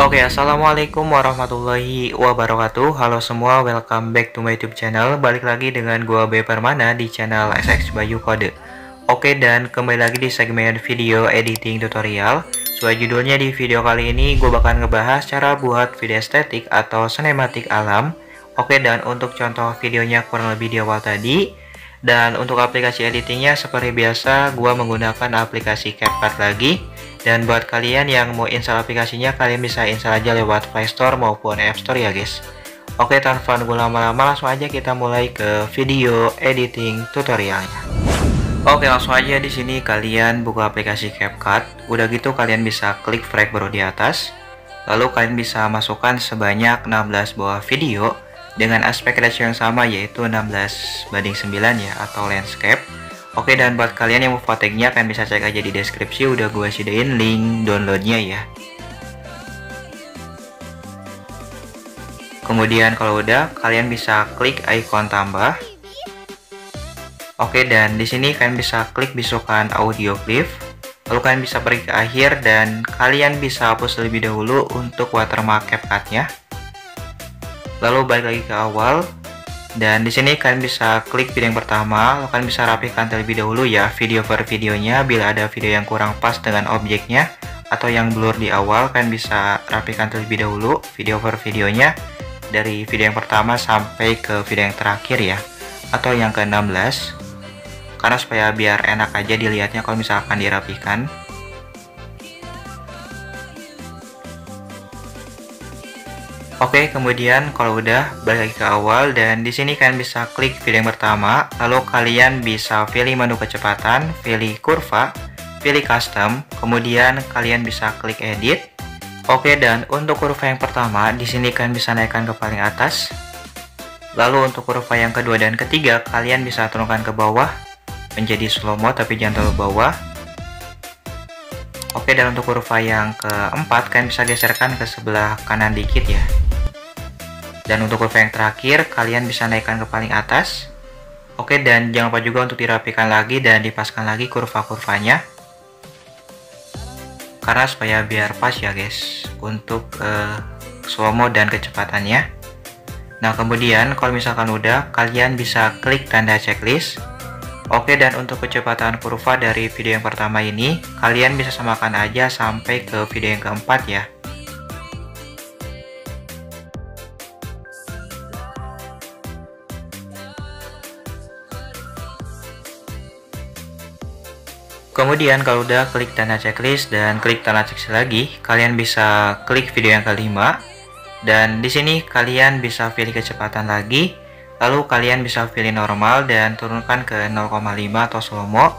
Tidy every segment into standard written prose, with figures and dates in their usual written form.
Oke, assalamualaikum warahmatullahi wabarakatuh. Halo semua, welcome back to my YouTube channel. Balik lagi dengan gua B Permana di channel SX Bayu Kode. Oke, dan kembali lagi di segmen video editing tutorial. Sesuai judulnya, di video kali ini gue bakal ngebahas cara buat video estetik atau sinematik alam. Oke, dan untuk contoh videonya kurang lebih di awal tadi. Dan untuk aplikasi editingnya seperti biasa gue menggunakan aplikasi CapCut lagi. Dan buat kalian yang mau install aplikasinya, kalian bisa install aja lewat Play Store maupun App Store ya guys. Oke, tanpa nunggu lama-lama langsung aja kita mulai ke video editing tutorialnya. Oke, langsung aja di sini kalian buka aplikasi CapCut. Udah gitu kalian bisa klik frame baru di atas. Lalu kalian bisa masukkan sebanyak 16 buah video dengan aspek ratio yang sama, yaitu 16:9 ya, atau landscape. Oke, dan buat kalian yang mau footage-nya kalian bisa cek aja di deskripsi, udah gue sediain link downloadnya ya. Kemudian kalau udah, kalian bisa klik icon tambah. Oke, dan di sini kalian bisa klik bisukan audio clip. Lalu kalian bisa pergi ke akhir dan kalian bisa hapus terlebih dahulu untuk watermark CapCut-nya. Lalu balik lagi ke awal. Dan di sini kalian bisa klik video yang pertama, lalu kalian bisa rapikan terlebih dahulu ya video per videonya. Bila ada video yang kurang pas dengan objeknya atau yang blur di awal, kalian bisa rapikan terlebih dahulu video per videonya dari video yang pertama sampai ke video yang terakhir ya, atau yang ke-16. Karena supaya biar enak aja dilihatnya kalau misalkan dirapikan. Oke, kemudian kalau udah, balik lagi ke awal dan di sini kalian bisa klik video yang pertama, lalu kalian bisa pilih menu kecepatan, pilih kurva, pilih custom, kemudian kalian bisa klik edit. Oke, dan untuk kurva yang pertama, di sini kalian bisa naikkan ke paling atas. Lalu untuk kurva yang kedua dan ketiga, kalian bisa turunkan ke bawah menjadi slow mo, tapi jangan terlalu bawah. Oke, dan untuk kurva yang keempat, kalian bisa geserkan ke sebelah kanan dikit ya. Dan untuk kurva yang terakhir, kalian bisa naikkan ke paling atas. Oke, dan jangan lupa juga untuk dirapikan lagi dan dipaskan lagi kurva-kurvanya. Karena supaya biar pas ya guys, untuk slow mo dan kecepatannya. Nah, kemudian kalau misalkan udah, kalian bisa klik tanda checklist. Oke, dan untuk kecepatan kurva dari video yang pertama ini, kalian bisa samakan aja sampai ke video yang keempat ya. Kemudian kalau udah klik tanda checklist dan klik tanda checklist lagi, kalian bisa klik video yang kelima. Dan di sini kalian bisa pilih kecepatan lagi. Lalu kalian bisa pilih normal dan turunkan ke 0,5 atau slow mo.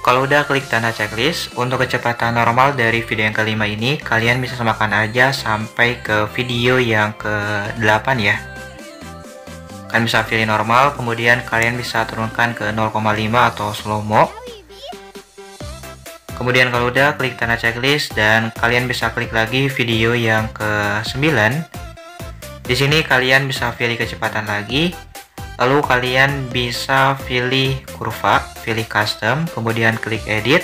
Kalau udah klik tanda checklist, untuk kecepatan normal dari video yang kelima ini, kalian bisa samakan aja sampai ke video yang ke-8 ya. Kalian bisa pilih normal, kemudian kalian bisa turunkan ke 0,5 atau slow mo. Kemudian kalau udah klik tanda checklist dan kalian bisa klik lagi video yang ke-9. Di sini kalian bisa pilih kecepatan lagi. Lalu kalian bisa pilih kurva, pilih custom, kemudian klik edit.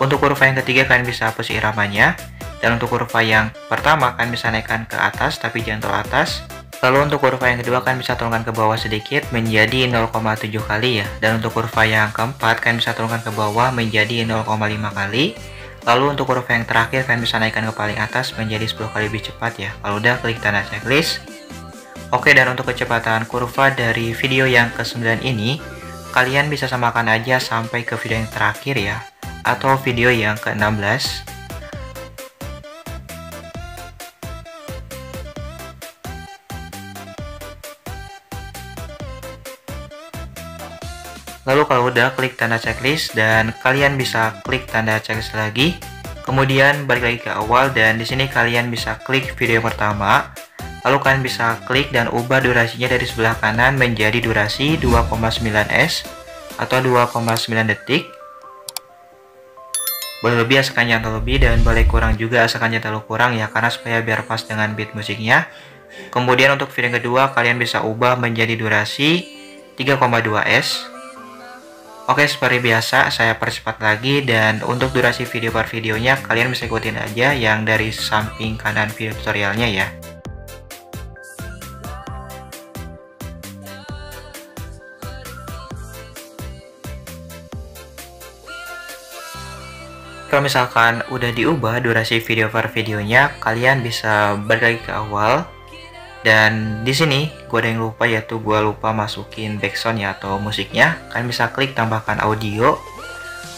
Untuk kurva yang ketiga kalian bisa hapus iramanya. Dan untuk kurva yang pertama kalian bisa naikkan ke atas tapi jangan terlalu atas. Lalu untuk kurva yang kedua kalian bisa turunkan ke bawah sedikit menjadi 0,7 kali ya. Dan untuk kurva yang keempat kalian bisa turunkan ke bawah menjadi 0,5 kali. Lalu untuk kurva yang terakhir kalian bisa naikkan ke paling atas menjadi 10 kali lebih cepat ya. Kalau udah klik tanda checklist. Oke, dan untuk kecepatan kurva dari video yang ke-9 ini, kalian bisa samakan aja sampai ke video yang terakhir ya, atau video yang ke-16. Lalu kalau udah klik tanda checklist dan kalian bisa klik tanda checklist lagi, kemudian balik lagi ke awal dan di sini kalian bisa klik video yang pertama. Lalu kalian bisa klik dan ubah durasinya dari sebelah kanan menjadi durasi 2,9s atau 2,9 detik. Boleh lebih asalkan jangan terlalu lebih dan boleh kurang juga asalkan jangan terlalu kurang ya, karena supaya biar pas dengan beat musiknya. Kemudian untuk video yang kedua kalian bisa ubah menjadi durasi 3,2s. Oke, seperti biasa saya percepat lagi, dan untuk durasi video per videonya kalian bisa ikutin aja yang dari samping kanan video tutorialnya ya. Kalau misalkan udah diubah durasi video per videonya, kalian bisa balik lagi ke awal. Dan di sini gue ada yang lupa, yaitu gue lupa masukin backsound ya atau musiknya. Kalian bisa klik tambahkan audio,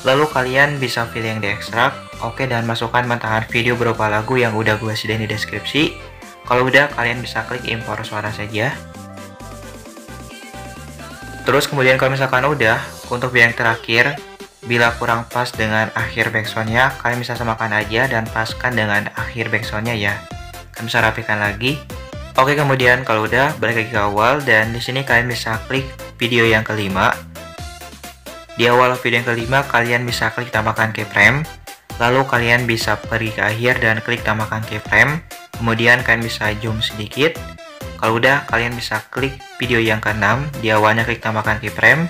lalu kalian bisa pilih yang diekstrak. Oke, dan masukkan mentahan video berupa lagu yang udah gue sediain di deskripsi. Kalau udah, kalian bisa klik impor suara saja. Terus kemudian kalau misalkan udah, untuk yang terakhir, bila kurang pas dengan akhir backsoundnya, kalian bisa samakan aja dan paskan dengan akhir backsoundnya ya. Kalian bisa rapikan lagi. Oke, kemudian kalau udah, balik lagi ke awal, dan di sini kalian bisa klik video yang kelima. Di awal video yang kelima, kalian bisa klik tambahkan keyframe, lalu kalian bisa pergi ke akhir dan klik tambahkan keyframe. Kemudian kalian bisa zoom sedikit. Kalau udah, kalian bisa klik video yang keenam. Di awalnya klik tambahkan keyframe,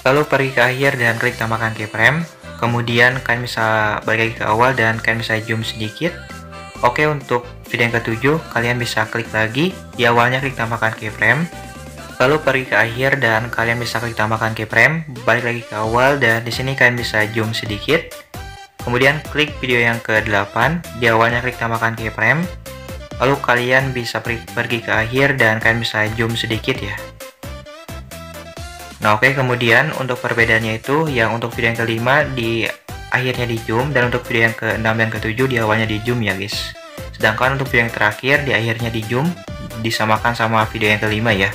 lalu pergi ke akhir dan klik tambahkan keyframe. Kemudian kalian bisa balik lagi ke awal dan kalian bisa zoom sedikit. Oke, untuk video yang ketujuh, kalian bisa klik lagi. Di awalnya klik tambahkan keyframe, lalu pergi ke akhir dan kalian bisa klik tambahkan keyframe. Balik lagi ke awal, dan di sini kalian bisa zoom sedikit. Kemudian klik video yang ke-8. Di awalnya klik tambahkan keyframe, lalu kalian bisa pergi ke akhir dan kalian bisa zoom sedikit ya. Nah, oke, kemudian untuk perbedaannya itu, yang untuk video yang kelima di akhirnya di zoom, dan untuk video yang ke-6 dan ke-7 di awalnya di zoom ya guys. Sedangkan untuk video yang terakhir di akhirnya di zoom, disamakan sama video yang kelima ya.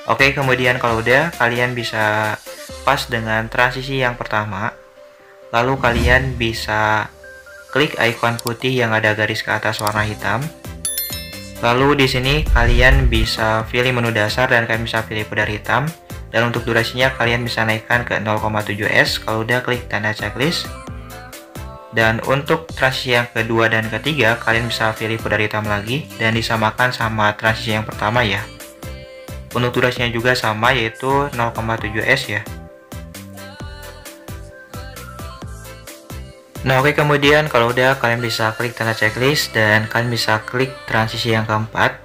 Oke, kemudian kalau udah, kalian bisa pas dengan transisi yang pertama. Lalu kalian bisa klik ikon putih yang ada garis ke atas warna hitam. Lalu di sini kalian bisa pilih menu dasar dan kalian bisa pilih pudar hitam. Dan untuk durasinya kalian bisa naikkan ke 0,7s. Kalau udah, klik tanda checklist. Dan untuk transisi yang kedua dan ketiga, kalian bisa pilih pudar hitam lagi dan disamakan sama transisi yang pertama ya. Untuk durasinya juga sama, yaitu 0,7s ya. Nah, oke, kemudian kalau udah, kalian bisa klik tanda checklist dan kalian bisa klik transisi yang keempat.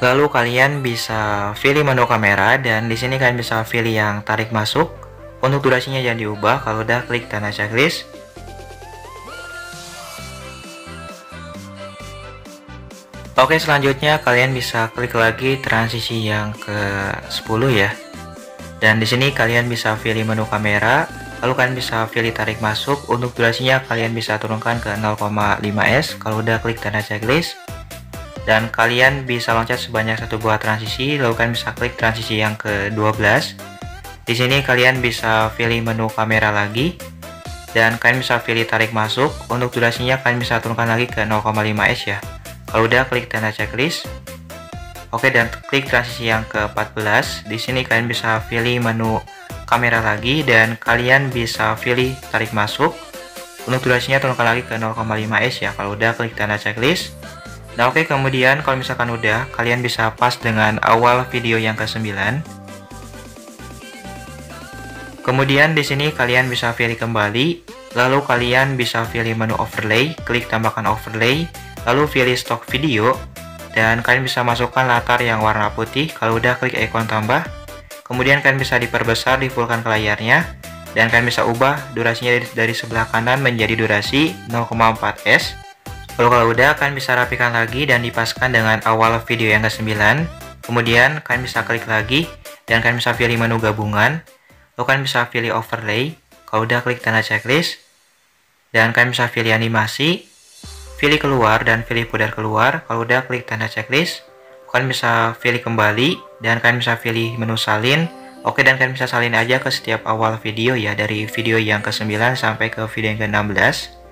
Lalu kalian bisa pilih menu kamera, dan di sini kalian bisa pilih yang tarik masuk. Untuk durasinya jangan diubah. Kalau udah, klik tanda checklist. Oke, selanjutnya kalian bisa klik lagi transisi yang ke-10 ya. Dan di sini kalian bisa pilih menu kamera, lalu kalian bisa pilih tarik masuk. Untuk durasinya kalian bisa turunkan ke 0,5s. Kalau udah, klik tanda checklist. Dan kalian bisa loncat sebanyak satu buah transisi, lalu kalian bisa klik transisi yang ke-12. Di sini kalian bisa pilih menu kamera lagi, dan kalian bisa pilih tarik masuk. Untuk durasinya kalian bisa turunkan lagi ke 0,5s ya. Kalau udah, klik tanda checklist. Oke, dan klik transisi yang ke-14. Di sini kalian bisa pilih menu kamera lagi, dan kalian bisa pilih tarik masuk. Untuk durasinya turunkan lagi ke 0,5s ya. Kalau udah, klik tanda checklist. Nah, oke, kemudian kalau misalkan udah, kalian bisa pas dengan awal video yang ke-9. Kemudian di sini kalian bisa pilih kembali, lalu kalian bisa pilih menu overlay, klik tambahkan overlay, lalu pilih stock video, dan kalian bisa masukkan latar yang warna putih. Kalau udah, klik ikon tambah. Kemudian kalian bisa diperbesar, difullkan ke layarnya, dan kalian bisa ubah durasinya dari sebelah kanan menjadi durasi 0,4s. Lalu kalau udah, kalian bisa rapikan lagi dan dipaskan dengan awal video yang ke-9. Kemudian kalian bisa klik lagi dan kalian bisa pilih menu gabungan. Lalu kalian bisa pilih overlay. Kalau udah, klik tanda checklist. Dan kalian bisa pilih animasi, pilih keluar dan pilih pudar keluar. Kalau udah, klik tanda checklist. Kalian bisa pilih kembali dan kalian bisa pilih menu salin. Oke, dan kalian bisa salin aja ke setiap awal video ya, dari video yang ke-9 sampai ke video yang ke-16.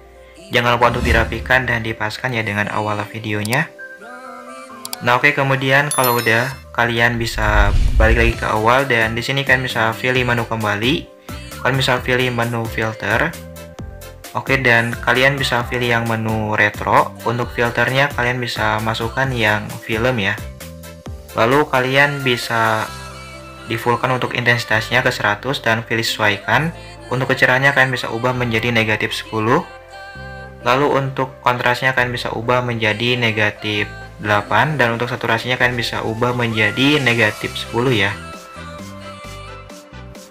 Jangan lupa untuk dirapikan dan dipaskan ya dengan awal videonya. Nah, oke, kemudian kalau udah, kalian bisa balik lagi ke awal, dan di sini kalian bisa pilih menu kembali. Kalian bisa pilih menu filter. Oke, dan kalian bisa pilih yang menu retro. Untuk filternya kalian bisa masukkan yang film ya. Lalu kalian bisa di fullkan untuk intensitasnya ke 100 dan pilih sesuaikan. Untuk kecerahannya kalian bisa ubah menjadi negatif 10. Lalu untuk kontrasnya kalian bisa ubah menjadi negatif 8, dan untuk saturasinya kalian bisa ubah menjadi negatif 10 ya.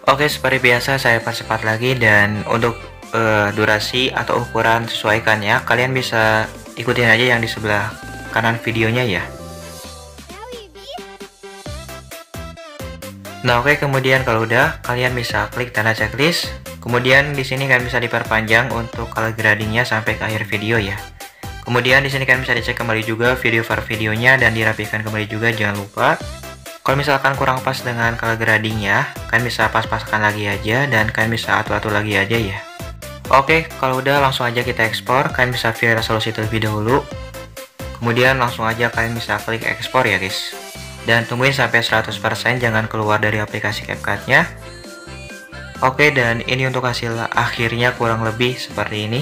Oke, seperti biasa saya percepat lagi, dan untuk durasi atau ukuran sesuaikannya kalian bisa ikutin aja yang di sebelah kanan videonya ya. Nah oke, kemudian kalau udah, kalian bisa klik tanda checklist. Kemudian di sini kalian bisa diperpanjang untuk color gradingnya sampai ke akhir video ya. Kemudian di sini kalian bisa dicek kembali juga video per videonya dan dirapikan kembali juga, jangan lupa. Kalau misalkan kurang pas dengan color gradingnya, kalian bisa pas-paskan lagi aja, dan kalian bisa atur-atur lagi aja ya. Oke, kalau udah langsung aja kita ekspor. Kalian bisa pilih resolusi terlebih dahulu. Kemudian langsung aja kalian bisa klik ekspor ya guys. Dan tungguin sampai 100%, jangan keluar dari aplikasi CapCut-nya. Oke, dan ini untuk hasil akhirnya kurang lebih seperti ini.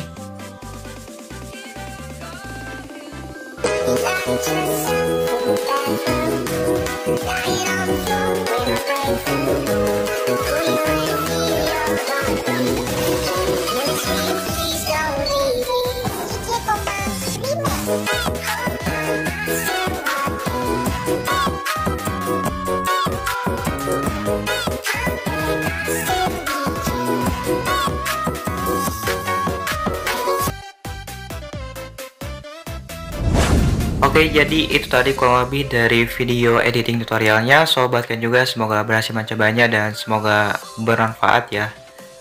Oke, jadi itu tadi kurang lebih dari video editing tutorialnya. Sobat kan juga semoga berhasil mencobanya dan semoga bermanfaat ya.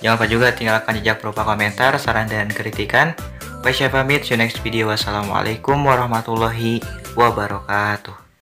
Jangan lupa juga tinggalkan jejak berupa komentar, saran, dan kritikan. Bye, saya pamit, see you next video. Wassalamualaikum warahmatullahi wabarakatuh.